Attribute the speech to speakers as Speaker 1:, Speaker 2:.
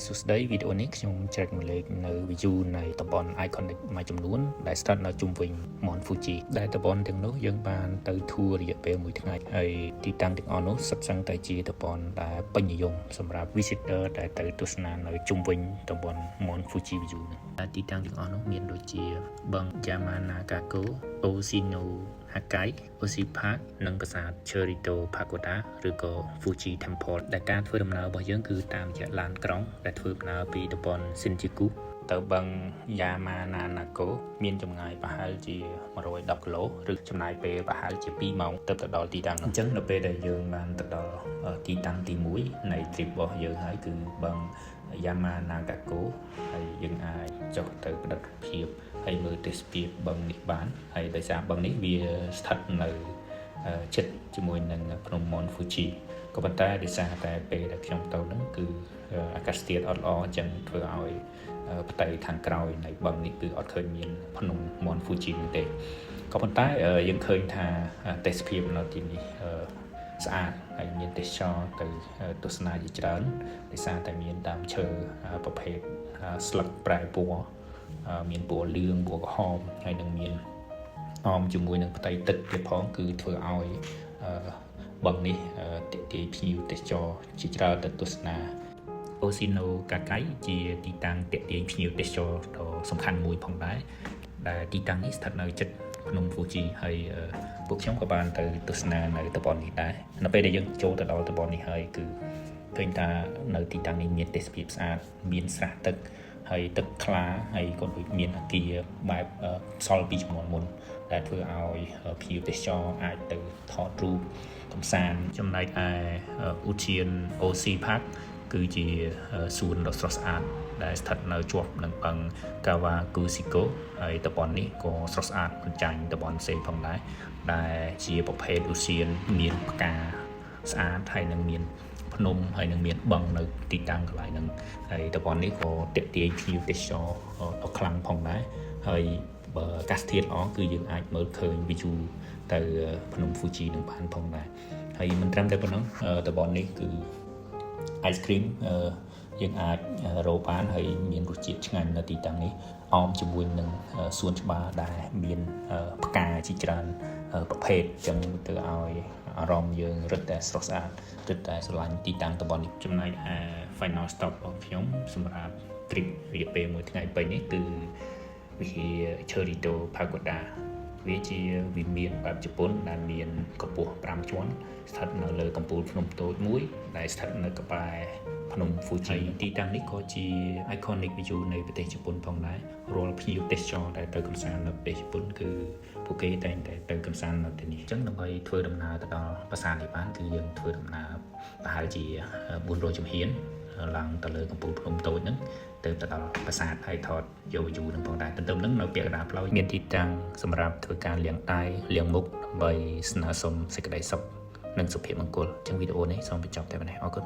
Speaker 1: សួស្តីវីដេអូនេះខ្ញុំចែករំលែកនៅ view នៃតំបន់ iconic មួយចំនួនដែលស្ថិតនៅជុំវិញ Mount Fuji ដែលតំបន់ទាំងនោះយើងបានទៅ tour រយៈពេល1ថ្ងៃហើយទីតាំងទាំងអស់នោះសុទ្ធសឹងតែជាតំបន់ដែលពេញនិយមសម្រាប់ visitor ដែលទៅទស្សនានៅជុំវិញតំបន់ Mount Fuji view នេះដែលទីតាំងទាំងអស់នោះមានដូចជាបឹង Yamanakako Osino-Hakai Oshi Park និងប្រាសាទ Cherito Pagoda ឬក៏ Fuji Temple ដែលការធ្វើដំណើររបស់យើងគឺតាមរយៈឡានក្រុងដែលធ្វើដំណើរពីតំបន់ Shinjuku ទៅបឹង Yamanakako មានចម្ងាយប្រហែលជា110គីឡូឬចំណាយពេលប្រហែលជា2ម៉ោងទៅដល់ទីតាំងអញ្ចឹងនៅពេលដែលយើងបានទៅដល់ទីតាំងទី1នៃ trip របស់យើងហើយគឺបឹង Yamanakako ហើយយើងអាចចុះទៅផ្ដិតភាពហើយមើលទេសភាពបឹងនេះបានហើយដោយសារបឹងនេះវាស្ថិតនៅជិតជាមួយនឹងភ្នំ Mount Fuji ក៏ប៉ុន្តែដោយសារតែពេលដែលខ្ញុំទៅហ្នឹងគឺអាកាសធាតុអត់ល្អអញ្ចឹងធ្វើឲ្យផ្ទៃខាងក្រោយនៃបឹងនេះគឺអត់ឃើញមានភ្នំ Mount Fuji នោះទេក៏ប៉ុន្តែយើងឃើញថាទេសភាពនៅទីនេះស្អាតហើយមានទេសចរទៅទស្សនាជាច្រើនដោយសារតែមានដើមឈើប្រភេទស្លឹកប្រែពណ៌មានពណ៌លឿងពណ៌ក្រហមហើយនឹងមានអមជាមួយនឹងផ្ទៃទឹកទៀតផងគឺធ្វើឲ្យបឹងនេះទាក់ទាញភ្ញៀវទេសចរជាច្រើនទៅទស្សនា Osino-Hakai ជាទីតាំងទាក់ទាញភ្ញៀវទេសចរដ៏សំខាន់មួយផងដែរដែលទីតាំងនេះស្ថិតនៅជិតភ្នំ Fuji ហើយពួកខ្ញុំក៏បានទៅទស្សនានៅតំបន់នេះដែរនៅពេលដែលយើងចូលទៅដល់តំបន់នេះហើយគឺឃើញថានៅទីតាំងនេះមានទេសភាពស្អាតមានស្រះទឹកហើយទឹកថ្លាហើយក៏ដូចមានអគារបែបសល់ពីជំនាន់មុនដែលធ្វើឲ្យភ្ញៀវទេសចរអាចទៅថតរូបកម្សាន្តចំណែកឯឧទ្យាន Oshi Park គឺជាសួនដ៏ស្រស់ស្អាតដែលស្ថិតនៅជាប់នឹងបឹង Kawaguchiko ហើយតំបន់នេះក៏ស្រស់ស្អាតមិនចាញ់តំបន់ផ្សេងផងដែរដែលជាប្រភេទឧទ្យានមានផ្កាស្អាតហើយនឹងមានភ្នំហើយនឹងមានបឹងនៅទីតាំងកន្លែងហ្នឹងហើយតំបន់នេះក៏ទាក់ទាញភ្ញៀវទេសចរដ៏ខ្លាំងផងដែរហើយបើអាកាសធាតុល្អគឺយើងអាចមើលឃើញ view ទៅភ្នំ Fuji នឹងបានផងដែរហើយមិនត្រឹមតែប៉ុណ្ណឹងតំបន់នេះគឺ ice cream យើងអាចរកបានហើយមានរសជាតិឆ្ងាញ់នៅទីតាំងនេះអមជាមួយនឹងសួនច្បារដែលមានផ្កាជាច្រើនប្រភេទចឹងទៅឲ្យអារម្មណ៍យើងរឹតតែស្រស់ស្អាតរឹតតែស្រឡាញ់ទីតាំងតំបន់នេះចំណែកឯ final stop របស់ខ្ញុំសម្រាប់ trip រយៈពេល1ថ្ងៃពេញនេះគឺវិហារ Cherito Pagoda វាជាវិមានបែបជប៉ុនដែលមានកម្ពស់5ជាន់ស្ថិតនៅលើកំពូលភ្នំតូចមួយដែលស្ថិតនៅក្បែរភ្នំ Fuji ទីតាំងនេះក៏ជា iconic view នៃប្រទេសជប៉ុនផងដែររាល់ភ្ញៀវទេសចរដែលទៅកម្សាន្តនៅប្រទេសជប៉ុនគឺពួកគេតែងតែទៅកម្សាន្តនៅទីនេះអញ្ចឹងដើម្បីធ្វើដំណើរទៅដល់ប្រាសាទនេះបានគឺយើងធ្វើដំណើរប្រហែលជា400ជំហានឡើងទៅលើកំពូលភ្នំតូចហ្នឹងទៅដល់ប្រាសាទហើយថតយក view នឹងផងដែរទន្ទឹមនឹងនៅពាក់កណ្ដាលផ្លូវមានទីតាំងសម្រាប់ធ្វើការលាងដៃលាងមុខដើម្បីស្នើសុំសេចក្តីសុខនិងសុភមង្គលអញ្ចឹងវីដេអូនេះសូមបញ្ចប់តែប៉ុណ្ណេះអរគុណ